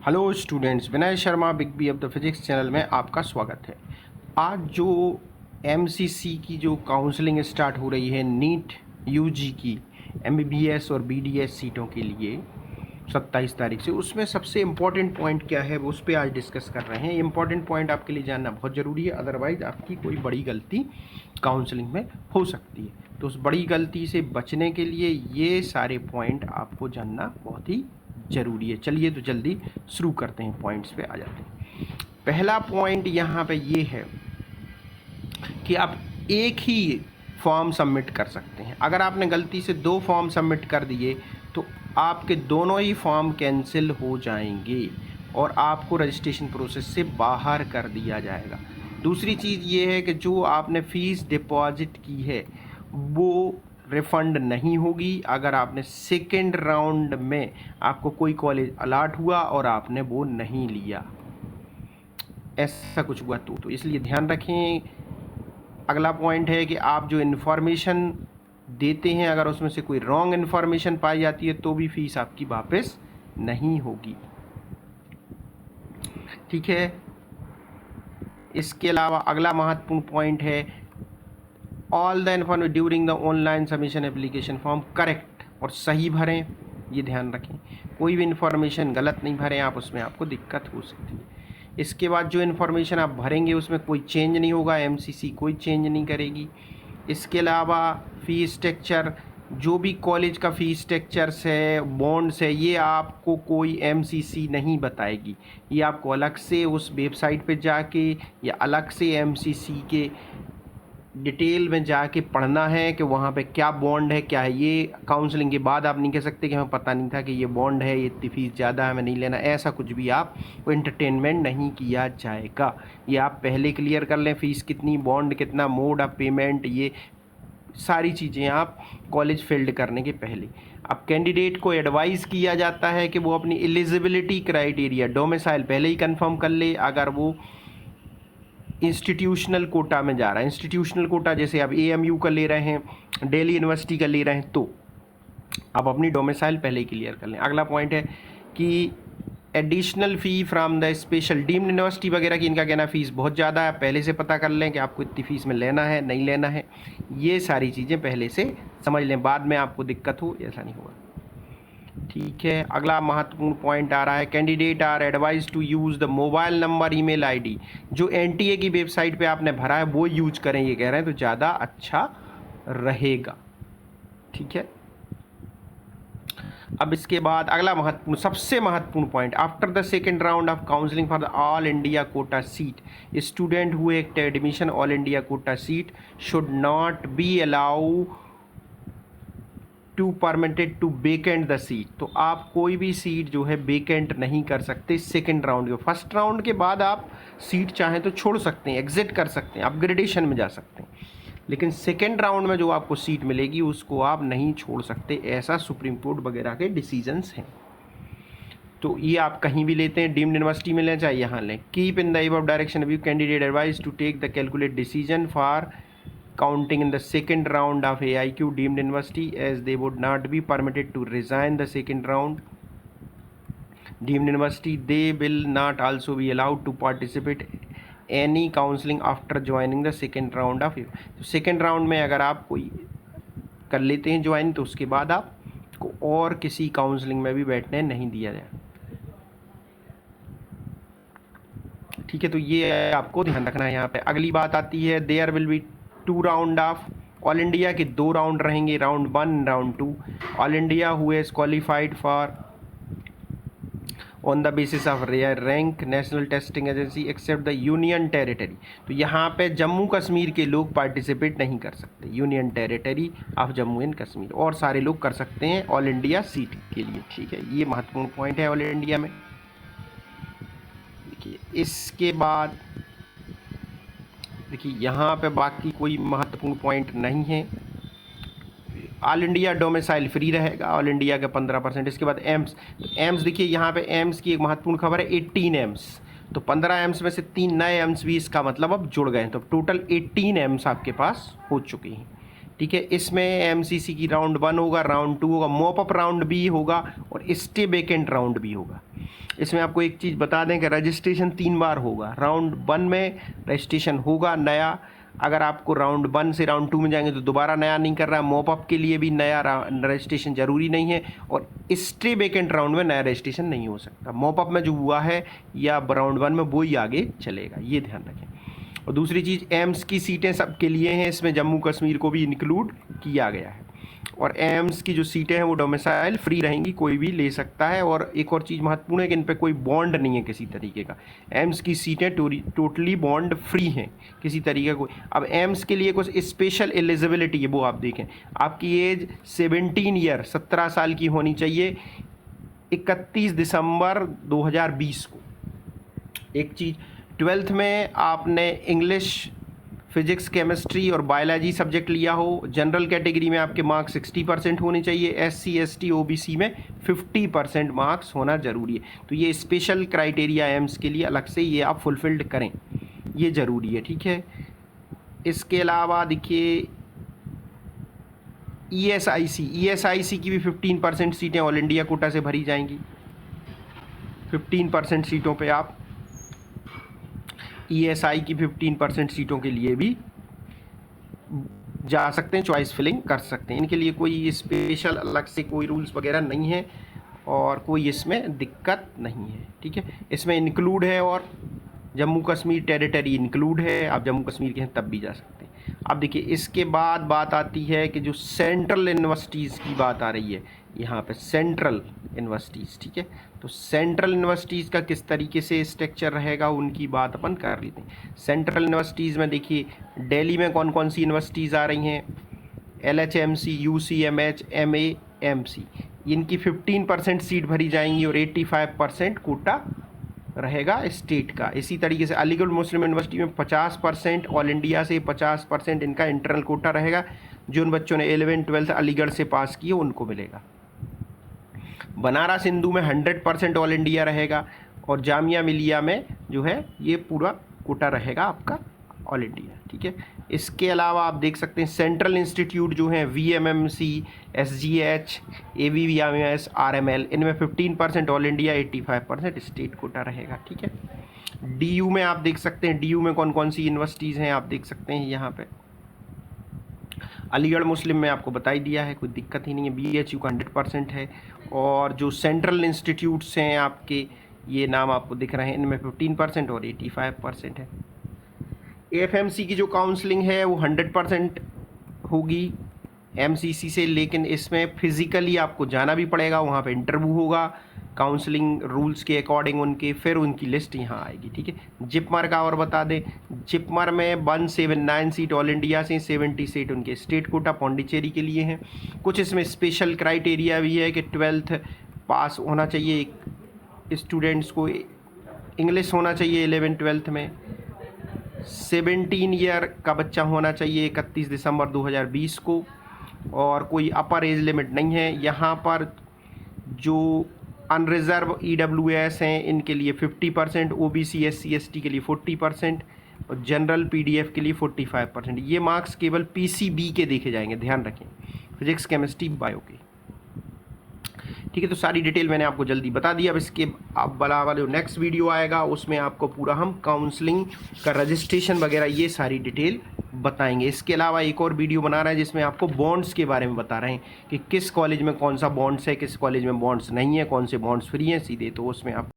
Hello students, Vinay Sharma big B of the physics channel में आपका स्वागत है। आज जो एमसीसी की जो काउंसलिंग स्टार्ट हो रही है नीट यूजी की एमबीबीएस और बीडीएस सीटों के लिए 27 तारीख से, उसमें सबसे इम्पॉर्टेंट पॉइंट क्या है वो उस पर आज डिस्कस कर रहे हैं। ये इम्पॉर्टेंट पॉइंट आपके लिए जानना बहुत ज़रूरी है, अदरवाइज़ आपकी कोई बड़ी गलती काउंसलिंग में हो सकती है। तो उस बड़ी गलती से बचने के लिए ये सारे पॉइंट आपको जानना बहुत ही ज़रूरी है। चलिए तो जल्दी शुरू करते हैं, पॉइंट्स पे आ जाते हैं। पहला पॉइंट यहाँ पे ये है कि आप एक ही फॉर्म सबमिट कर सकते हैं। अगर आपने गलती से 2 फॉर्म सबमिट कर दिए तो आपके दोनों ही फॉर्म कैंसिल हो जाएंगे और आपको रजिस्ट्रेशन प्रोसेस से बाहर कर दिया जाएगा। दूसरी चीज़ ये है कि जो आपने फ़ीस डिपॉजिट की है वो रिफ़ंड नहीं होगी अगर आपने सेकेंड राउंड में आपको कोई कॉलेज अलाट हुआ और आपने वो नहीं लिया, ऐसा कुछ हुआ तो इसलिए ध्यान रखें। अगला पॉइंट है कि आप जो इन्फॉर्मेशन देते हैं अगर उसमें से कोई रॉन्ग इन्फॉर्मेशन पाई जाती है तो भी फीस आपकी वापस नहीं होगी, ठीक है। इसके अलावा अगला महत्वपूर्ण पॉइंट है all the information during the online submission application form correct और सही भरें, ये ध्यान रखें। कोई भी इन्फॉर्मेशन गलत नहीं भरें आप, उसमें आपको दिक्कत हो सकती है। इसके बाद जो इन्फॉर्मेशन आप भरेंगे उसमें कोई चेंज नहीं होगा, एमसीसी कोई चेंज नहीं करेगी। इसके अलावा फ़ीस स्ट्रक्चर, जो भी कॉलेज का फ़ीस स्ट्रक्चर्स है, बॉन्ड्स है, ये आपको कोई एमसीसी नहीं बताएगी। ये आपको अलग से उस वेबसाइट पे जाके या अलग से एमसीसी के डिटेल में जाके पढ़ना है कि वहाँ पे क्या बॉन्ड है, क्या है। ये काउंसलिंग के बाद आप नहीं कह सकते कि हमें पता नहीं था कि ये बॉन्ड है, ये इतनी फीस ज़्यादा है, हमें नहीं लेना, ऐसा कुछ भी आप को एंटरटेनमेंट नहीं किया जाएगा। ये आप पहले क्लियर कर लें, फ़ीस कितनी, बॉन्ड कितना, मोड ऑफ पेमेंट, ये सारी चीज़ें आप कॉलेज फील्ड करने के पहले। अब कैंडिडेट को एडवाइस किया जाता है कि वो अपनी एलिजिबिलिटी क्राइटेरिया डोमिसाइल पहले ही कंफर्म कर ले। अगर वो इंस्टीट्यूशनल कोटा में जा रहा है, इंस्टीट्यूशनल कोटा जैसे आप एएमयू का ले रहे हैं, दिल्ली यूनिवर्सिटी का ले रहे हैं, तो आप अपनी डोमिसाइल पहले ही क्लियर कर लें। अगला पॉइंट है कि additional fee from the special deemed university वगैरह की इनका कहना फ़ीस बहुत ज़्यादा है, पहले से पता कर लें कि आपको इतनी फ़ीस में लेना है नहीं लेना है। ये सारी चीज़ें पहले से समझ लें, बाद में आपको दिक्कत हो ऐसा नहीं होगा, ठीक है। अगला महत्वपूर्ण पॉइंट आ रहा है candidate are advise to use the mobile number email ID. जो एनटीए की वेबसाइट पे आपने भरा है वो यूज करें, ये कह रहे हैं, तो ज़्यादा अच्छा रहेगा, ठीक है। अब इसके बाद अगला महत्वपूर्ण, सबसे महत्वपूर्ण point, after the second round of counselling for the all India quota seat student who act admission all India quota seat should not be allow to permitted to vacant the seat. तो आप कोई भी seat जो है vacant नहीं कर सकते second round के। फर्स्ट राउंड के बाद आप सीट चाहें तो छोड़ सकते हैं, एग्जिट कर सकते हैं, अपग्रेडेशन में जा सकते हैं, लेकिन सेकेंड राउंड में जो आपको सीट मिलेगी उसको आप नहीं छोड़ सकते, ऐसा सुप्रीम कोर्ट वगैरह के डिसीजंस हैं। तो ये आप कहीं भी लेते हैं, डीम्ड यूनिवर्सिटी में लें चाहे यहाँ लें। Keep in the above direction view candidate advise to take the calculate decision for counting in the second round of AIQ deemed university as they would not be permitted to resign the second round deemed university. They will not also be allowed to participate any counseling after joining the second round of तो second round में अगर आप कोई कर लेते हैं join तो उसके बाद आपको और किसी काउंसलिंग में भी बैठने नहीं दिया जाए, ठीक है। तो ये आपको ध्यान रखना है। यहाँ पे अगली बात आती है there will be 2 round of all India के 2 राउंड रहेंगे, round 1 round 2। All India who has qualified for on the basis of rank national testing agency except the union territory. तो यहाँ पे जम्मू कश्मीर के लोग पार्टिसिपेट नहीं कर सकते, union territory of Jammu and Kashmir, और सारे लोग कर सकते हैं ऑल इंडिया सीट के लिए, ठीक है। ये महत्वपूर्ण पॉइंट है ऑल इंडिया में। देखिए इसके बाद देखिए यहाँ पे बाकी कोई महत्वपूर्ण पॉइंट नहीं है। ऑल इंडिया डोमिसाइल फ्री रहेगा, ऑल इंडिया का 15%। इसके बाद एम्स, तो एम्स देखिए यहाँ पे एम्स की एक महत्वपूर्ण खबर है 18 एम्स, तो 15 एम्स में से 3 नए एम्स भी इसका मतलब अब जुड़ गए हैं, तो टोटल 18 एम्स आपके पास हो चुके हैं, ठीक है। इसमें एमसीसी की राउंड 1 होगा, राउंड 2 होगा, मॉप अप राउंड भी होगा और स्टे वैकेंट राउंड भी होगा। इसमें आपको एक चीज़ बता दें कि रजिस्ट्रेशन 3 बार होगा। राउंड 1 में रजिस्ट्रेशन होगा नया, अगर आपको राउंड 1 से राउंड 2 में जाएंगे तो दोबारा नया नहीं कर रहा है। मॉप अप के लिए भी नया रजिस्ट्रेशन ज़रूरी नहीं है और स्टे वैकेंट राउंड में नया रजिस्ट्रेशन नहीं हो सकता। मॉप अप में जो हुआ है या राउंड 1 में वो ही आगे चलेगा, ये ध्यान रखें। और दूसरी चीज़, एम्स की सीटें सबके लिए हैं, इसमें जम्मू कश्मीर को भी इंक्लूड किया गया है। और एम्स की जो सीटें हैं वो डोमिसाइल फ्री रहेंगी, कोई भी ले सकता है। और एक और चीज़ महत्वपूर्ण है कि इन पे कोई बॉन्ड नहीं है किसी तरीके का। एम्स की सीटें टोटली बॉन्ड फ्री हैं, किसी तरीके को। अब एम्स के लिए कुछ स्पेशल एलिजिबिलिटी है, वो आप देखें। आपकी एज 17 ईयर 17 साल की होनी चाहिए 31 दिसंबर 2020 को। एक चीज़, 12th में आपने इंग्लिश, फिजिक्स, केमिस्ट्री और बायोलॉजी सब्जेक्ट लिया हो। जनरल कैटेगरी में आपके मार्क्स 60% होने चाहिए। SC ST OBC में 50% मार्क्स होना ज़रूरी है। तो ये स्पेशल क्राइटेरिया एम्स के लिए अलग से ये आप फुलफिल्ड करें, ये ज़रूरी है, ठीक है। इसके अलावा देखिए ESIC की भी 15% सीटें ऑल इंडिया कोटा से भरी जाएंगी। 15% सीटों पे आप ESI की 15% सीटों के लिए भी जा सकते हैं, चॉइस फिलिंग कर सकते हैं। इनके लिए कोई स्पेशल अलग से कोई रूल्स वगैरह नहीं है और कोई इसमें दिक्कत नहीं है, ठीक है। इसमें इंक्लूड है और जम्मू कश्मीर टेरिटरी इंक्लूड है, आप जम्मू कश्मीर के हैं तब भी जा सकते हैं। अब देखिए इसके बाद बात आती है कि जो सेंट्रल यूनिवर्सिटीज़ की बात आ रही है यहाँ पे, सेंट्रल यूनिवर्सिटीज़, ठीक है। तो सेंट्रल यूनिवर्सिटीज़ का किस तरीके से स्ट्रक्चर रहेगा उनकी बात अपन कर लेते हैं। सेंट्रल यूनिवर्सिटीज़ में देखिए दिल्ली में कौन कौन सी यूनिवर्सिटीज़ आ रही हैं, LHMC, UCMH, MAMC, इनकी 15% सीट भरी जाएंगी और 85% कोटा रहेगा स्टेट का। इसी तरीके से अलीगढ़ मुस्लिम यूनिवर्सिटी में 50%, ऑल इंडिया से 50% इनका इंटरनल कोटा रहेगा। जो उन बच्चों ने 11th 12th अलीगढ़ से पास किए उनको मिलेगा। बनारस हिंदू में 100% ऑल इंडिया रहेगा और जामिया मिलिया में जो है ये पूरा कोटा रहेगा आपका ऑल इंडिया, ठीक है। इसके अलावा आप देख सकते हैं सेंट्रल इंस्टीट्यूट जो हैं VMMC, SGH, AVVMS, RML, इनमें 15% ऑल इंडिया, 85% स्टेट कोटा रहेगा, ठीक है। DU में आप देख सकते हैं, DU में कौन कौन सी यूनिवर्सिटीज़ हैं आप देख सकते हैं यहाँ पे। अलीगढ़ मुस्लिम में आपको बता ही दिया है, कोई दिक्कत ही नहीं है। BHU का 100% है और जो सेंट्रल इंस्टीट्यूट्स हैं आपके, ये नाम आपको दिख रहे हैं, इनमें 15% और 85% है। AFMC की जो काउंसलिंग है वो 100% होगी MCC से, लेकिन इसमें फिज़िकली आपको जाना भी पड़ेगा, वहाँ पे इंटरव्यू होगा काउंसलिंग रूल्स के अकॉर्डिंग उनके, फिर उनकी लिस्ट यहाँ आएगी, ठीक है। जिपमर का और बता दें, जिपमर में 179 सीट ऑल इंडिया से, 70 सीट उनके स्टेट कोटा पौंडीचेरी के लिए हैं। कुछ इसमें स्पेशल क्राइटेरिया भी है कि 12th पास होना चाहिए स्टूडेंट्स को, इंग्लिश होना चाहिए 11th 12th में, 17 ईयर का बच्चा होना चाहिए 31 दिसंबर 2020 को, और कोई अपर एज लिमिट नहीं है। यहाँ पर जो अनरिजर्व EWS हैं इनके लिए 50%, OBC SC ST के लिए 40% और जनरल PDF के लिए 45%। ये मार्क्स केवल PCB के देखे जाएंगे, ध्यान रखें, फिजिक्स, केमिस्ट्री, बायो के, ठीक है। तो सारी डिटेल मैंने आपको जल्दी बता दी। अब इसके अब वाला जो नेक्स्ट वीडियो आएगा उसमें आपको पूरा हम काउंसलिंग का रजिस्ट्रेशन वगैरह ये सारी डिटेल बताएंगे। इसके अलावा एक और वीडियो बना रहे हैं जिसमें आपको बॉन्ड्स के बारे में बता रहे हैं कि किस कॉलेज में कौन सा बॉन्ड्स है, किस कॉलेज में बॉन्ड्स नहीं है, कौन से बॉन्ड्स फ्री हैं सीधे, तो उसमें आप